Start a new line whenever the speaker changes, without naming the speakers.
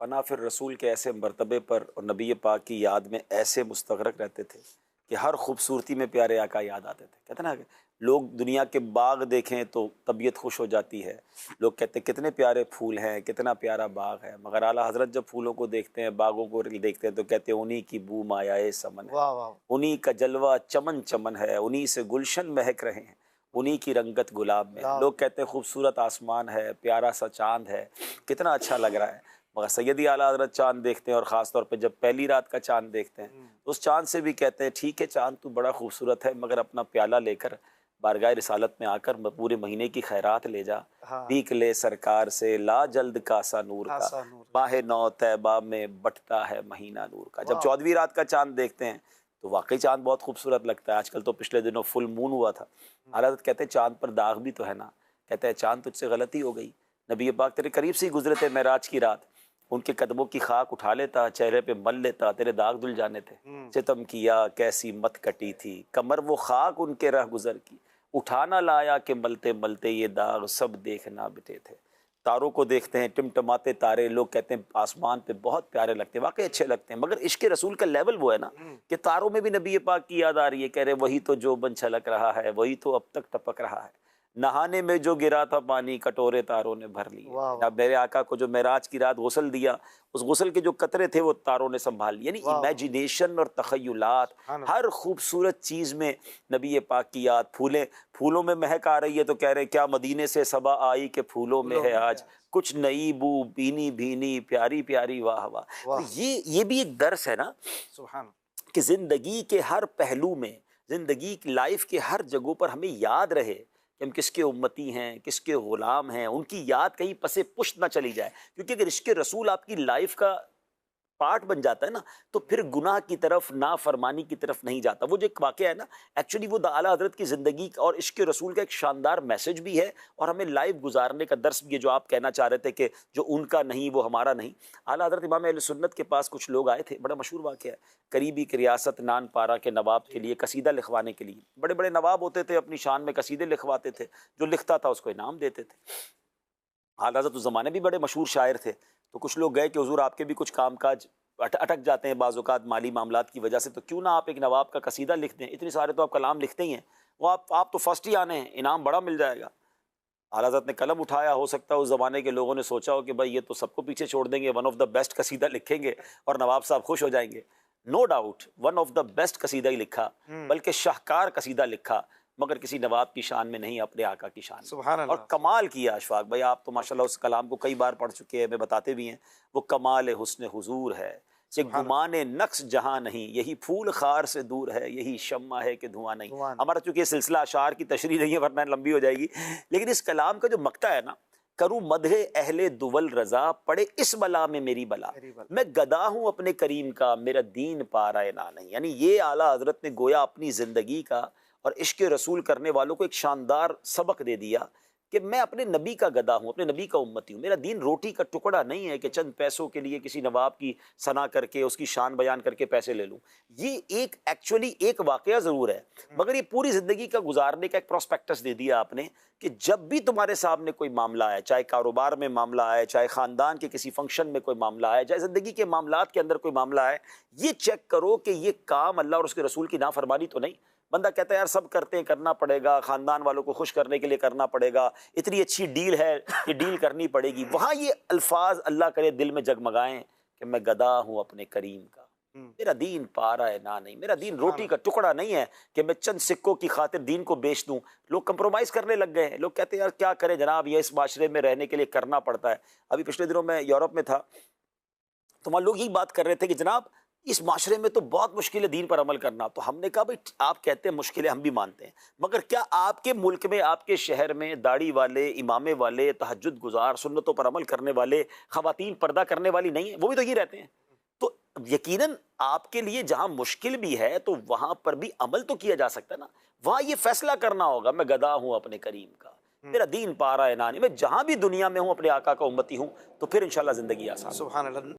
پناہ فر رسول کے ایسے مرتبے پر اور نبی پاک کی یاد میں ایسے مستغرق رہتے تھے کہ ہر خوبصورتی میں پیارے آقا یاد آتے تھے. کہتے ہیں نا کہ لوگ دنیا کے باغ دیکھیں تو طبیعت خوش ہو جاتی ہے. لوگ کہتے ہیں کتنے پیارے پھول ہیں، کتنا پیارا باغ ہے، مگر اعلیٰ حضرت جب پھولوں کو دیکھتے ہیں، باغوں کو دیکھتے ہیں تو کہتے ہیں انہی کی بو مایائے سمن ہے، انہی کا جلوہ چمن چمن ہے، انہی سے گلشن مہک رہے ہیں، انہی کی رنگت گلاب میں ہے. لوگ کہتے ہیں خوبصورت آسمان ہے، پیارا سا چاند ہے، کتنا اچھا لگ رہا ہے. مگر سیدی اعلیٰ حضرت چاند دیکھتے ہیں اور خاص طور پہ جب پہلی رات کا چاند دیکھتے ہیں تو اس چاند سے بھی کہتے ہیں ٹھیک ہے چاند تو بڑا خوبصورت ہے، مگر اپنا پیالہ لے کر بارگاہ رسالت میں آ کر پورے مہینے کی خیرات لے جا، پیک لے سرکار سے لا جلد کاسا نور کا، ماہ نو طیبہ میں بٹتا ہے مہینہ نور کا. جب 14ویں رات کا چاند دیکھتے ہیں تو واقعی چاند بہت خوبصورت لگتا ہے. آج کل تو پچھلے دنوں فل مون ہوا تھا. اعلیٰ حضرت کہتے ہیں چاند پر داغ بھی تو ہے نا. کہتے ہیں چاند تجھ سے غلطی ہو گئی، نبی پاک تیرے قریب سے ہی گزرے تھے معراج کی رات، ان کے قدموں کی خاک اٹھا لیتا، چہرے پہ مل لیتا، تیرے داغ دھل جانے تھے. ستم کیا کیسی مت کٹی تھی، کمر وہ خاک ان کے رہ گزر کی، اٹھانا لایا کہ ملتے ملتے یہ داغ سب دیکھنا بٹے تھے. تاروں کو دیکھتے ہیں ٹمٹماتے تارے، لوگ کہتے ہیں آسمان پہ بہت پیارے لگتے ہیں، واقعی اچھے لگتے ہیں، مگر عشق رسول کا لیول وہ ہے نا کہ تاروں میں بھی نبی پاک کی یاد آ رہی ہے. کہہ رہے وہی تو جو بن چھلک رہا ہے، وہی تو اب تک ٹپک رہا ہے، نہانے میں جو گرا تھا پانی کٹورے تاروں نے بھر لیے. اب میرے آقا کو جو معراج کی رات غسل دیا، اس غسل کے جو قطرے تھے وہ تاروں نے سنبھال لیے. یعنی امیجینیشن اور تخیلات، ہر خوبصورت چیز میں نبی پاک کی یاد. پھولوں میں مہک آ رہی ہے تو کہہ رہے کیا مدینے سے صبا آئی کہ پھولوں میں ہے آج کچھ نئی بو بینی بینی پیاری پیاری واہ واہ. تو یہ بھی ایک درس ہے نا کہ زندگی کے ہر پہلو میں، زندگی کی لائف کے ہر جگہوں پر ہمیں یاد رہے کہ ہم کس کے امتی ہیں، کس کے غلام ہیں، ان کی یاد کہیں پس پشت نہ چلی جائے. کیونکہ اگر عشق رسول آپ کی لائف کا پارٹ بن جاتا ہے نا تو پھر گناہ کی طرف، نافرمانی کی طرف نہیں جاتا. وہ جو ایک واقعہ ہے نا، ایکچولی وہ اعلیٰ حضرت کی زندگی اور عشق رسول کا ایک شاندار میسج بھی ہے اور ہمیں لائف گزارنے کا درس بھی ہے. جو آپ کہنا چاہ رہے تھے کہ جو ان کا نہیں وہ ہمارا نہیں. اعلیٰ حضرت امام اہل سنت کے پاس کچھ لوگ آئے تھے، بڑا مشہور واقعہ ہے. قریبی کی ریاست نان پارا کے نواب کے لیے قصیدہ لکھوانے کے لیے، بڑے بڑے نواب ہوتے تھے، اپنی شان میں قصیدے لکھواتے تھے، جو لکھتا تھا اس کو انعام دیتے تھے. اعلیٰ حضرت اس زمانے بھی بڑے مشہور شاعر تھے. تو کچھ لوگ گئے کہ حضور آپ کے بھی کچھ کام کاج اٹک جاتے ہیں بعض اوقات مالی معاملات کی وجہ سے، تو کیوں نہ آپ ایک نواب کا قصیدہ لکھ دیں، اتنے سارے تو آپ کلام لکھتے ہی ہیں، وہ آپ تو فرسٹ ہی آنے ہیں، انعام بڑا مل جائے گا. اعلیٰ حضرت نے قلم اٹھایا. ہو سکتا ہے اس زمانے کے لوگوں نے سوچا ہو کہ بھائی یہ تو سب کو پیچھے چھوڑ دیں گے، ون آف دا بیسٹ قصیدہ لکھیں گے اور نواب صاحب خوش ہو جائیں گے. No doubt one of the best قصیدہ ہی لکھا، بلکہ شاہکار قصیدہ لکھا، مگر کسی نواب کی شان میں نہیں، اپنے آقا کی شان میں.
سبحان اللہ.
اور کمال کیا اشفاق بھائی، آپ تو ماشاءاللہ اس کلام کو کئی بار پڑھ چکے ہیں، ہمیں بتاتے بھی ہیں. وہ کمال حسن حضور ہے کہ گمان نقص جہاں نہیں، یہی پھول خار سے دور ہے، یہی شمع ہے کہ دھواں نہیں. ہمارا چونکہ یہ سلسلہ اشعار کی تشریح نہیں ہے ورنہ لمبی ہو جائے گی، لیکن اس کلام کا جو مقطع ہے نا، کروں مدح اہل دول رضا پڑے اس بلا میں میری بلا، میں گدا ہوں اپنے کریم کا میرا دین پارا نہ نہیں. یعنی یہ اعلیٰ حضرت نے گویا اپنی زندگی کا اور عشق رسول کرنے والوں کو ایک شاندار سبق دے دیا کہ میں اپنے نبی کا گدا ہوں، اپنے نبی کا امتی ہوں. میرا دین روٹی کا ٹکڑا نہیں ہے کہ چند پیسوں کے لیے کسی نواب کی ثنا کر کے اس کی شان بیان کر کے پیسے لے لوں. یہ ایک ایکچولی ایک واقعہ ضرور ہے، مگر یہ پوری زندگی کا گزارنے کا ایک پروسپیکٹس دے دیا آپ نے کہ جب بھی تمہارے سامنے کوئی معاملہ آئے، چاہے کاروبار میں معاملہ آئے، چاہے خاندان کے کسی فنکشن میں کوئی معاملہ آئے، چاہے زندگی کے معاملات کے اندر کوئی معاملہ آئے، یہ چیک کرو کہ یہ کام اللہ اور اس کے رسول کی نافرمانی تو نہیں. بندہ کہتا ہے یار سب کرتے ہیں، کرنا پڑے گا، خاندان والوں کو خوش کرنے کے لیے کرنا پڑے گا، اتنی اچھی ڈیل ہے کہ ڈیل کرنی پڑے گی. وہاں یہ الفاظ اللہ کرے دل میں جگمگائیں کہ میں گدا ہوں اپنے کریم کا، میرا دین پارا ہے نہ نہیں، میرا دین روٹی کا ٹکڑا نہیں ہے کہ میں چند سکوں کی خاطر دین کو بیچ دوں. لوگ کمپرومائز کرنے لگ گئے ہیں. لوگ کہتے ہیں یار کیا کریں جناب، یہ اس معاشرے میں رہنے کے لیے کرنا پڑتا ہے. ابھی پچھلے دنوں میں یورپ میں تھا تو وہاں لوگ یہی بات کر رہے تھے کہ جناب اس معاشرے میں تو بہت مشکل ہے دین پر عمل کرنا. تو ہم نے کہا بھائی آپ کہتے ہیں مشکل ہے، ہم بھی مانتے ہیں، مگر کیا آپ کے ملک میں، آپ کے شہر میں داڑھی والے، امامے والے، تہجد گزار، سنتوں پر عمل کرنے والے، خواتین پردہ کرنے والی نہیں ہیں؟ وہ بھی تو یہ رہتے ہیں. تو یقیناً آپ کے لیے جہاں مشکل بھی ہے تو وہاں پر بھی عمل تو کیا جا سکتا ہے نا. وہاں یہ فیصلہ کرنا ہوگا میں گدا ہوں اپنے کریم کا، میرا دین پارا ہے نہ نہیں، میں جہاں بھی دنیا میں ہوں اپنے آقا کا امتی ہوں، تو پھر انشاءاللہ زندگی آسان.
سبحان اللہ.